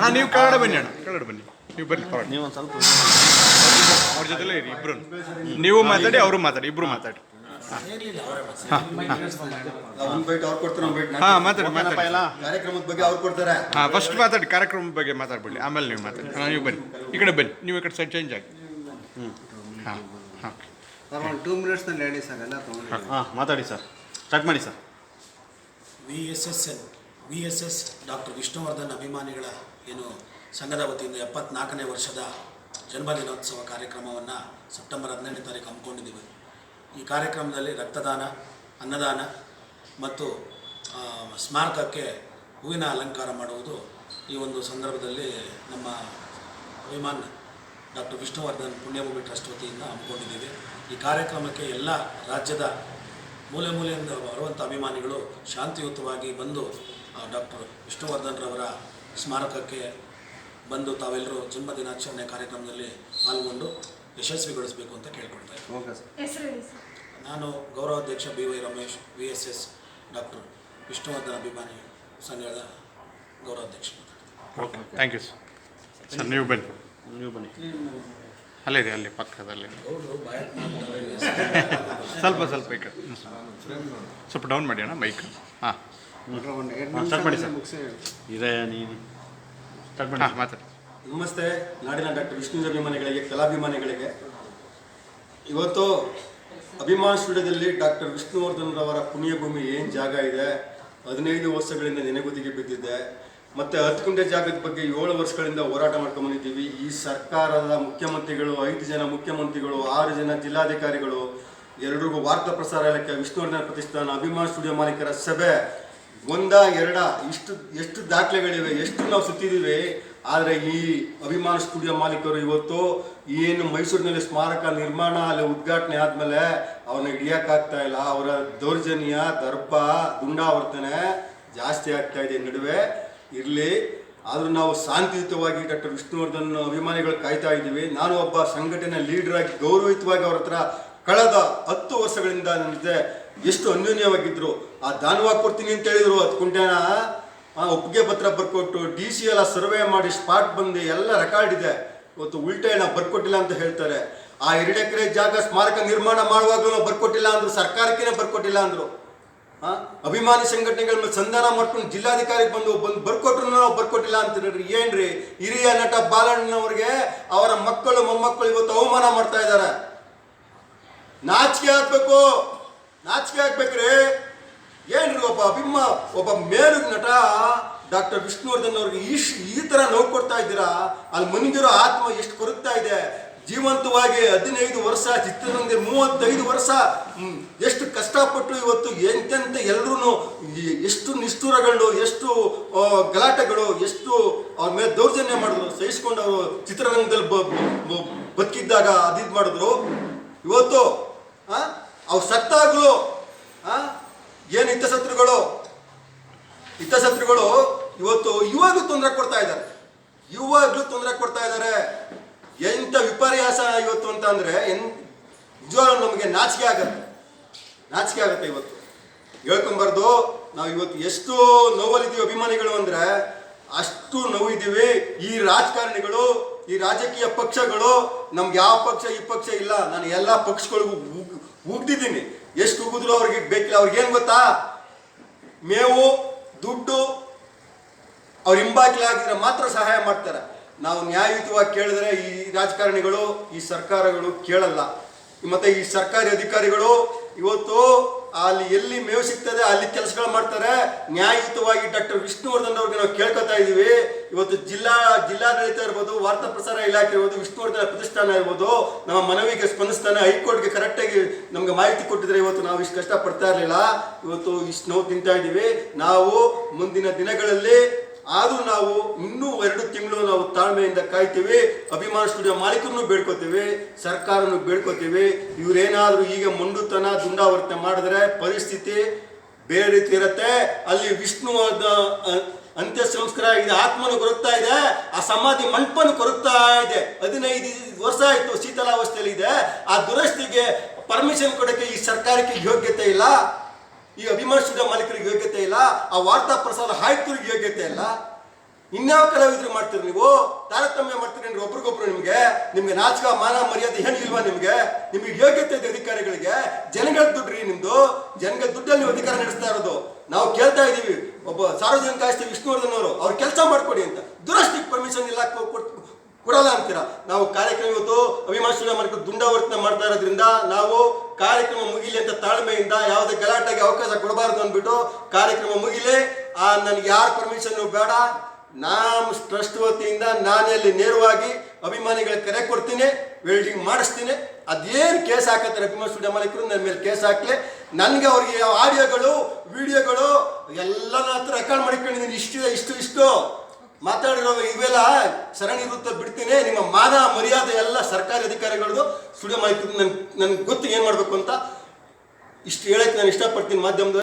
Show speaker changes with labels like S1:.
S1: ಅಣ್ಣ ನೀವು ಕೆಳಗಡೆ ಬನ್ನಿ, ಅಣ್ಣ ಕೆಳಗಡೆ ಬನ್ನಿ, ನೀವು ಬನ್ನಿ ಪರವಾಗಿಲ್ಲ.
S2: ನೀವು ಒಂದು ಸ್ವಲ್ಪ
S1: ಅವ್ರ ಜೊತೆಲೇ ಇರಿ ಇಬ್ರು, ನೀವು ಮಾತಾಡಿ ಅವರು ಮಾತಾಡಿ, ಇಬ್ರು ಮಾತಾಡಿ. ಹಾಂ ಮಾತಾಡಿ ಮಾತಾಡಿ.
S3: ಕಾರ್ಯಕ್ರಮದ ಬಗ್ಗೆ ಅವ್ರು ಕೊಡ್ತಾರೆ.
S1: ಹಾಂ ಫಸ್ಟ್ ಮಾತಾಡಿ, ಕಾರ್ಯಕ್ರಮದ ಬಗ್ಗೆ ಮಾತಾಡ್ಬಿಡಿ, ಆಮೇಲೆ ನೀವು ಮಾತಾಡಿ. ನೀವು ಬನ್ನಿ, ಈ ಕಡೆ ಬನ್ನಿ, ನೀವು ಈ ಕಡೆ ಸೈಡ್ ಚೇಂಜ್ ಆಗಿ. ಹಾಂ ಹಾಂ
S4: ಸರ್ ಒಂದು 2 ಮಿನಿಟ್ಸ್ನಲ್ಲಿ ಹೇಳಿ ಸರ್, ಎಲ್ಲ ತೊಗೊಂಡು.
S2: ಹಾಂ ಮಾತಾಡಿ ಸರ್, ಸ್ಟಾರ್ಟ್ ಮಾಡಿ sir.
S5: V S S doctor Vishnuvardhan ಅಭಿಮಾನಿಗಳ ಏನು ಸಂಘದ ವತಿಯಿಂದ 74ನೇ ವರ್ಷದ ಜನ್ಮದಿನೋತ್ಸವ ಕಾರ್ಯಕ್ರಮವನ್ನು ಸೆಪ್ಟೆಂಬರ್ 15ನೇ ತಾರೀಕು ಹಮ್ಮಿಕೊಂಡಿದ್ದೀವಿ. ಈ ಕಾರ್ಯಕ್ರಮದಲ್ಲಿ ರಕ್ತದಾನ, ಅನ್ನದಾನ ಮತ್ತು ಸ್ಮಾರಕಕ್ಕೆ ಹೂವಿನ ಅಲಂಕಾರ ಮಾಡುವುದು ಈ ಒಂದು ಸಂದರ್ಭದಲ್ಲಿ ನಮ್ಮ ಅಭಿಮಾನ ಡಾಕ್ಟರ್ ವಿಷ್ಣುವರ್ಧನ್ ಪುಣ್ಯಭೂಮಿ ಟ್ರಸ್ಟ್ ವತಿಯಿಂದ ಹಮ್ಮಿಕೊಂಡಿದ್ದೀವಿ. ಈ ಕಾರ್ಯಕ್ರಮಕ್ಕೆ ಎಲ್ಲ ರಾಜ್ಯದ ಮೂಲೆ ಮೂಲೆಯಿಂದ ಬರುವಂಥ ಅಭಿಮಾನಿಗಳು ಶಾಂತಿಯುತವಾಗಿ ಬಂದು ಡಾಕ್ಟರ್ ವಿಷ್ಣುವರ್ಧನ್ ರವರ ಸ್ಮಾರಕಕ್ಕೆ ಬಂದು ತಾವೆಲ್ಲರೂ ಜನ್ಮದಿನಾಚರಣೆ ಕಾರ್ಯಕ್ರಮದಲ್ಲಿ ಪಾಲ್ಗೊಂಡು ಯಶಸ್ವಿಗೊಳಿಸಬೇಕು ಅಂತ ಕೇಳ್ಕೊಳ್ತಾ ಇದ್ದೀನಿ. ನಾನು ಗೌರವಾಧ್ಯಕ್ಷ BY Ramesh, VSS doctor Vishnuvardhan ಅಭಿಮಾನಿ ಸಂಘದ ಗೌರವಾಧ್ಯಕ್ಷ.
S1: Okay, thank you sir. ನೀವು ಬನ್ನಿ,
S2: ನೀವು ಬನ್ನಿ.
S1: ಅಲ್ಲೇ ಇದೆ, ಅಲ್ಲಿ ಪಕ್ಕದಲ್ಲಿ ಸ್ವಲ್ಪ ಸ್ವಲ್ಪ ಈ ಕಡೆ ಸ್ವಲ್ಪ ಡೌನ್ ಮಾಡಿ ಅಣ್ಣ ಮೈಕ್. ಹಾಂ
S4: ಒಂದು 2
S2: ಸ್ಟಾರ್ಟ್ ಮಾಡಿ
S4: ನಿಮಿಷ
S2: ಸರ್.
S4: ಮುಗಿಸಿ.
S2: ಇದೇ ನೀನು ಸ್ಟಾರ್ಟ್ ಮಾಡಿ.
S1: ಹಾಂ ಮಾತಾಡಿ.
S3: ನಮಸ್ತೆ ನಾಡಿನ ಡಾಕ್ಟರ್ ವಿಷ್ಣು ಅಭಿಮಾನಿಗಳಿಗೆ, ಕಲಾಭಿಮಾನಿಗಳಿಗೆ. ಇವತ್ತು ಅಭಿಮಾನ ಸ್ಟುಡಿಯೋದಲ್ಲಿ ಡಾಕ್ಟರ್ ವಿಷ್ಣುವರ್ಧನ್ ರವರ ಪುಣ್ಯಭೂಮಿ ಏನು ಜಾಗ ಇದೆ, 15 ವರ್ಷಗಳಿಂದ ನೆನೆಗುದಿಗೆ ಬಿದ್ದಿದೆ. ಮತ್ತು 10 ಗುಂಟೆ ಜಾಗದ ಬಗ್ಗೆ 7 ವರ್ಷಗಳಿಂದ ಹೋರಾಟ ಮಾಡ್ಕೊಂಡ್ಬಂದಿದ್ದೀವಿ. ಈ ಸರ್ಕಾರದ ಮುಖ್ಯಮಂತ್ರಿಗಳು, 5 ಜನ ಮುಖ್ಯಮಂತ್ರಿಗಳು, 6 ಜನ ಜಿಲ್ಲಾಧಿಕಾರಿಗಳು, ಎಲ್ರಿಗೂ ವಾರ್ತಾ ಪ್ರಸಾರ ಇಲಾಖೆ, ವಿಷ್ಣುವರ್ಧನ್ ಪ್ರತಿಷ್ಠಾನ, ಅಭಿಮಾನ ಸ್ಟುಡಿಯೋ ಮಾಲೀಕರ ಸಭೆ, ಎಷ್ಟು ದಾಖಲೆಗಳಿವೆ, ಎಷ್ಟು ನಾವು ಸುತ್ತಿದ್ದೀವಿ. ಆದರೆ ಈ ಅಭಿಮಾನ ಸ್ಟುಡಿಯೋ ಮಾಲೀಕರು ಇವತ್ತು ಏನು ಮೈಸೂರಿನಲ್ಲಿ ಸ್ಮಾರಕ ನಿರ್ಮಾಣ ಅಲ್ಲಿ ಉದ್ಘಾಟನೆ ಆದಮೇಲೆ ಅವ್ರನ್ನ ಹಿಡಿಯೋಕ್ಕಾಗ್ತಾ ಇಲ್ಲ. ಅವರ ದೌರ್ಜನ್ಯ, ದರ್ಪ, ದುಂಡಾವರ್ತನೆ ಜಾಸ್ತಿ ಆಗ್ತಾ ಇದೆ. ನಡುವೆ ಇರಲಿ, ಆದರೂ ನಾವು ಶಾಂತಿಯುತವಾಗಿ ಡಾಕ್ಟರ್ ವಿಷ್ಣುವರ್ಧನ್ ಅಭಿಮಾನಿಗಳು ಕಾಯ್ತಾ ಇದ್ದೀವಿ. ನಾನು ಒಬ್ಬ ಸಂಘಟನೆ ಲೀಡರಾಗಿ ಗೌರವಯುತವಾಗಿ ಅವ್ರ ಹತ್ರ ಕಳೆದ 10 ವರ್ಷಗಳಿಂದ ನನ್ನ ಜೊತೆ ಎಷ್ಟು ಅನ್ಯೋನ್ಯವಾಗಿದ್ದರು. ಆ ದಾನವಾಗಿ ಕೊಡ್ತೀನಿ ಅಂತ ಹೇಳಿದರು, 10 ಗುಂಟೆನ ಒಪ್ಪಿಗೆ ಪತ್ರ ಬರ್ಕೊಟ್ಟು DC ಎಲ್ಲ ಸರ್ವೆ ಮಾಡಿ ಸ್ಪಾಟ್ ಬಂದು ಎಲ್ಲ ರೆಕಾರ್ಡ್ ಇದೆ. ಇವತ್ತು ಉಲ್ಟೇನ ಬರ್ಕೊಟ್ಟಿಲ್ಲ ಅಂತ ಹೇಳ್ತಾರೆ. ಆ 2 ಎಕರೆ ಜಾಗ ಸ್ಮಾರಕ ನಿರ್ಮಾಣ ಮಾಡುವಾಗಲೂ ಬರ್ಕೊಟ್ಟಿಲ್ಲ ಅಂದರು, ಸರ್ಕಾರಕ್ಕೇ ಬರ್ಕೊಟ್ಟಿಲ್ಲ ಅಂದರು. ಅಭಿಮಾನಿ ಸಂಘಟನೆಗಳ ಮೇಲೆ ಸಂಧಾನ ಮಾಡ್ಕೊಂಡು ಜಿಲ್ಲಾಧಿಕಾರಿಗೆ ಬಂದು ಬರ್ಕೊಟ್ರು ನಾವು ಬರ್ಕೊಟ್ಟಿಲ್ಲ ಅಂತೀರಿ. ಏನ್ರಿ, ಹಿರಿಯ ನಟ ಬಾಲಣ್ಣನವ್ರಿಗೆ ಅವರ ಮಕ್ಕಳು ಮೊಮ್ಮಕ್ಕಳು ಇವತ್ತು ಅವಮಾನ ಮಾಡ್ತಾ ಇದ್ದಾರೆ. ನಾಚಿಕೆ ಆಗ್ಬೇಕು, ನಾಚಿಕೆ ಆಗ್ಬೇಕ್ರಿ. ಏನ್ರಿ, ಒಬ್ಬ ಮೇಲು ನಟ ಡಾಕ್ಟರ್ ವಿಷ್ಣುವರ್ಧನ್ ಅವ್ರಿಗೆ ಈ ಥರ ನೋವು ಕೊಡ್ತಾ ಇದ್ದೀರಾ? ಅಲ್ಲಿ ಮನಗಿರೋ ಆತ್ಮ ಎಷ್ಟು ಕೊರಗ್ತಾ ಇದೆ. ಜೀವಂತವಾಗಿ 15 ವರ್ಷ ಚಿತ್ರರಂಗ, 35 ವರ್ಷ ಎಷ್ಟು ಕಷ್ಟಪಟ್ಟು ಇವತ್ತು ಎಂತೆಂತ ಎಲ್ಲರೂ ಎಷ್ಟು ನಿಷ್ಠುರಗಳು, ಎಷ್ಟು ಗಲಾಟೆಗಳು, ಎಷ್ಟು ಅವ್ರ ಮೇಲೆ ದೌರ್ಜನ್ಯ ಮಾಡಿದ್ರು, ಸಹಿಸ್ಕೊಂಡು ಅವರು ಚಿತ್ರರಂಗದಲ್ಲಿ ಬದುಕಿದ್ದಾಗ ಅದಿದ್ದು ಮಾಡಿದ್ರು. ಇವತ್ತು ಅವ್ರು ಸತ್ತಾಗಲೂ ಏನು ಹಿತಶತ್ರುಗಳು ಇವತ್ತು ಇವಾಗಲೂ ತೊಂದರೆ ಕೊಡ್ತಾ ಇದ್ದಾರೆ. ಎಂಥ ವಿಪರ್ಯಾಸ ಇವತ್ತು ಅಂತ ಅಂದರೆ ನಿಜವಾಗ್ಲೂ ನಮಗೆ ನಾಚಿಕೆ ಆಗುತ್ತೆ. ಇವತ್ತು ಹೇಳ್ಕೊಂಬಾರ್ದು. ನಾವು ಇವತ್ತು ಎಷ್ಟು ನೋವಲ್ಲಿದ್ದೀವಿ ಅಭಿಮಾನಿಗಳು ಅಂದರೆ ಅಷ್ಟು ನೋವಿದ್ದೀವಿ. ಈ ರಾಜಕಾರಣಿಗಳು, ಈ ರಾಜಕೀಯ ಪಕ್ಷಗಳು, ನಮ್ಗೆ ಯಾವ ಪಕ್ಷ ಈ ಪಕ್ಷ ಇಲ್ಲ, ನಾನು ಎಲ್ಲ ಪಕ್ಷಗಳಿಗೂ ಉಗ್ದಿದ್ದೀನಿ. ಎಷ್ಟು ಉಗಿದ್ರು ಅವ್ರಿಗೆ ಬೇಕಿಲ್ಲ. ಅವ್ರಿಗೇನು ಗೊತ್ತಾ, ಮೇವು, ದುಡ್ಡು ಅವ್ರು ಹಿಂಬಾಗಿಲಾಗಿದ್ರೆ ಮಾತ್ರ ಸಹಾಯ ಮಾಡ್ತಾರೆ. ನಾವು ನ್ಯಾಯಯುತವಾಗಿ ಕೇಳಿದ್ರೆ ಈ ರಾಜಕಾರಣಿಗಳು, ಈ ಸರ್ಕಾರಗಳು ಕೇಳಲ್ಲ. ಮತ್ತು ಈ ಸರ್ಕಾರಿ ಅಧಿಕಾರಿಗಳು ಇವತ್ತು ಅಲ್ಲಿ ಎಲ್ಲಿ ಮೇವು ಸಿಗ್ತದೆ ಅಲ್ಲಿ ಕೆಲಸಗಳು ಮಾಡ್ತಾರೆ. ನ್ಯಾಯಯುತವಾಗಿ ಡಾಕ್ಟರ್ ವಿಷ್ಣುವರ್ಧನ್ ಅವ್ರಿಗೆ ನಾವು ಕೇಳ್ಕೊತಾ ಇದ್ದೀವಿ. ಇವತ್ತು ಜಿಲ್ಲಾಡಳಿತ ಇರ್ಬೋದು, ವಾರ್ತಾ ಪ್ರಸಾರ ಇಲಾಖೆ ಇರ್ಬೋದು, ವಿಷ್ಣುವರ್ಧನ ಪ್ರತಿಷ್ಠಾನ ಇರ್ಬೋದು, ನಮ್ಮ ಮನವಿಗೆ ಸ್ಪಂದಿಸ್ತಾನೆ. ಹೈಕೋರ್ಟ್ಗೆ ಕರೆಕ್ಟಾಗಿ ನಮ್ಗೆ ಮಾಹಿತಿ ಕೊಟ್ಟಿದ್ರೆ ಇವತ್ತು ನಾವು ಇಷ್ಟು ಕಷ್ಟಪಡ್ತಾ ಇರಲಿಲ್ಲ. ಇವತ್ತು ಇಷ್ಟು ನೋವು ತಿಂತಾ ಇದ್ದೀವಿ. ನಾವು ಮುಂದಿನ ದಿನಗಳಲ್ಲಿ ಆದರೂ ನಾವು ಇನ್ನೂ 2 ತಿಂಗಳು ನಾವು ತಾಳ್ಮೆಯಿಂದ ಕಾಯ್ತೀವಿ. ಅಭಿಮಾನ ಸ್ಟುಡಿಯೋ ಮಾಲೀಕರನ್ನು ಬೇಡ್ಕೋತೀವಿ, ಸರ್ಕಾರನು ಬೇಡ್ಕೋತೀವಿ. ಇವರೇನಾದರೂ ಈಗ ಮೊಂಡುತನ, ದುಂಡಾವರ್ತನೆ ಮಾಡಿದ್ರೆ ಪರಿಸ್ಥಿತಿ ಬೇರೆ ರೀತಿ ಇರುತ್ತೆ. ಅಲ್ಲಿ ಅಂತ್ಯ ಸಂಸ್ಕಾರ ಇದೆ, ಆತ್ಮನು ಕೊರಗ್ತಾ ಇದೆ, ಆ ಸಮಾಧಿ ಮಂಟಪನು ಕೊರಗ್ತಾ ಇದೆ. 15 ವರ್ಷ ಆಯಿತು, ಶೀತಲಾವಸ್ಥೆಯಲ್ಲಿ ಇದೆ. ಆ ದುರಸ್ತಿಗೆ ಪರ್ಮಿಷನ್ ಕೊಡೋಕ್ಕೆ ಈ ಸರ್ಕಾರಕ್ಕೆ ಯೋಗ್ಯತೆ ಇಲ್ಲ, ಈ ಅಭಿಮಾನ ಸ್ಟುಡಿಯೋ ಮಾಲೀಕರಿಗೆ ಯೋಗ್ಯತೆ ಇಲ್ಲ, ಆ ವಾರ್ತಾ ಪ್ರಸಾರ ಆಯುಕ್ತರಿಗೆ ಯೋಗ್ಯತೆ ಇಲ್ಲ. ಇನ್ಯಾವ ಕಲಾವಿದ್ರು ಮಾಡ್ತೀರಿ ನೀವು? ತಾರತಮ್ಯ ಮಾಡ್ತೀರಿ ಒಬ್ರಿಗೊಬ್ರು. ನಿಮ್ಗೆ ನಾಚಿಕ ಮಾನ ಮರ್ಯಾದೆ ಏನಿಲ್ವಾ? ನಿಮ್ಗೆ ಯೋಗ್ಯತೆ ಇದೆ ಅಧಿಕಾರಿಗಳಿಗೆ? ಜನಗಳ ದುಡ್ಡ್ರಿ ನಿಮ್ದು, ಜನಗಳ ದುಡ್ಡಲ್ಲಿ ನೀವು ಅಧಿಕಾರ ನಡೆಸ್ತಾ ಇರೋದು. ನಾವು ಕೇಳ್ತಾ ಇದೀವಿ, ಒಬ್ಬ ಸಾರ್ವಜನಿಕ ಆಸ್ತಿ ವಿಷ್ಣುವರ್ಧನ್ ಅವರು ಅವ್ರು ಕೆಲಸ ಮಾಡ್ಕೊಡಿ ಅಂತ. ದುರಸ್ತಿಗೆ ಪರ್ಮಿಷನ್ ಇಲ್ಲ, ಕೊಡಲ್ಲ ಅಂತೀರಾ. ನಾವು ಕಾರ್ಯಕ್ರಮ ಇವತ್ತು ಅಭಿಮಾನ ಮಾಡ್ಕೊಂಡು ದುಂಡಾವರ್ತನೆ ಮಾಡ್ತಾ ಇರೋದ್ರಿಂದ ನಾವು ಕಾರ್ಯಕ್ರಮ ಮುಗಿಲಿ ಅಂತ ತಾಳ್ಮೆಯಿಂದ, ಯಾವುದೇ ಗಲಾಟೆಗೆ ಅವಕಾಶ ಕೊಡಬಾರ್ದು ಅಂದ್ಬಿಟ್ಟು ಕಾರ್ಯಕ್ರಮ ಮುಗಿಲಿ. ನನಗೆ ಯಾರ ಪರ್ಮಿಷನ್ ಬೇಡ, ನಮ್ಮ ಟ್ರಸ್ಟ್ ವತಿಯಿಂದ ನಾನೇ ಅಲ್ಲಿ ನೇರವಾಗಿ ಅಭಿಮಾನಿಗಳ ಕರೆ ಕೊಡ್ತೀನಿ, ವೆಲ್ಡಿಂಗ್ ಮಾಡಿಸ್ತೀನಿ. ಅದೇನು ಕೇಸ್ ಹಾಕತ್ತಾರೆ ಅಭಿಮಾನ ಸ್ಟುಡಿಯೋ ಮಾಲೀಕರು, ನನ್ನ ಮೇಲೆ ಕೇಸ್ ಹಾಕಲಿ. ನನಗೆ ಅವ್ರಿಗೆ ಆಡಿಯೋಗಳು ವಿಡಿಯೋಗಳು ಎಲ್ಲ ಹತ್ರ ರೆಕಾರ್ಡ್ ಮಾಡಿಕೊಂಡಿದ್ದೀನಿ. ಇಷ್ಟು ಮಾತಾಡಿರೋ ಇವೆಲ್ಲ ಸರಣಿ ಇರುತ್ತೆ, ಬಿಡ್ತೀನಿ. ನಿಮ್ಮ ಮಾನ ಮರ್ಯಾದೆ ಎಲ್ಲ ಸರ್ಕಾರಿ ಅಧಿಕಾರಿಗಳದ್ದು, ಸ್ಟುಡಿಯೋ ಮಾಲೀಕರು ನನ್ಗೆ ಗೊತ್ತು ಏನು ಮಾಡಬೇಕು ಅಂತ. ಇಷ್ಟು ಹೇಳಕ್ಕೆ ನಾನು ಇಷ್ಟಪಡ್ತೀನಿ ಮಾಧ್ಯಮದ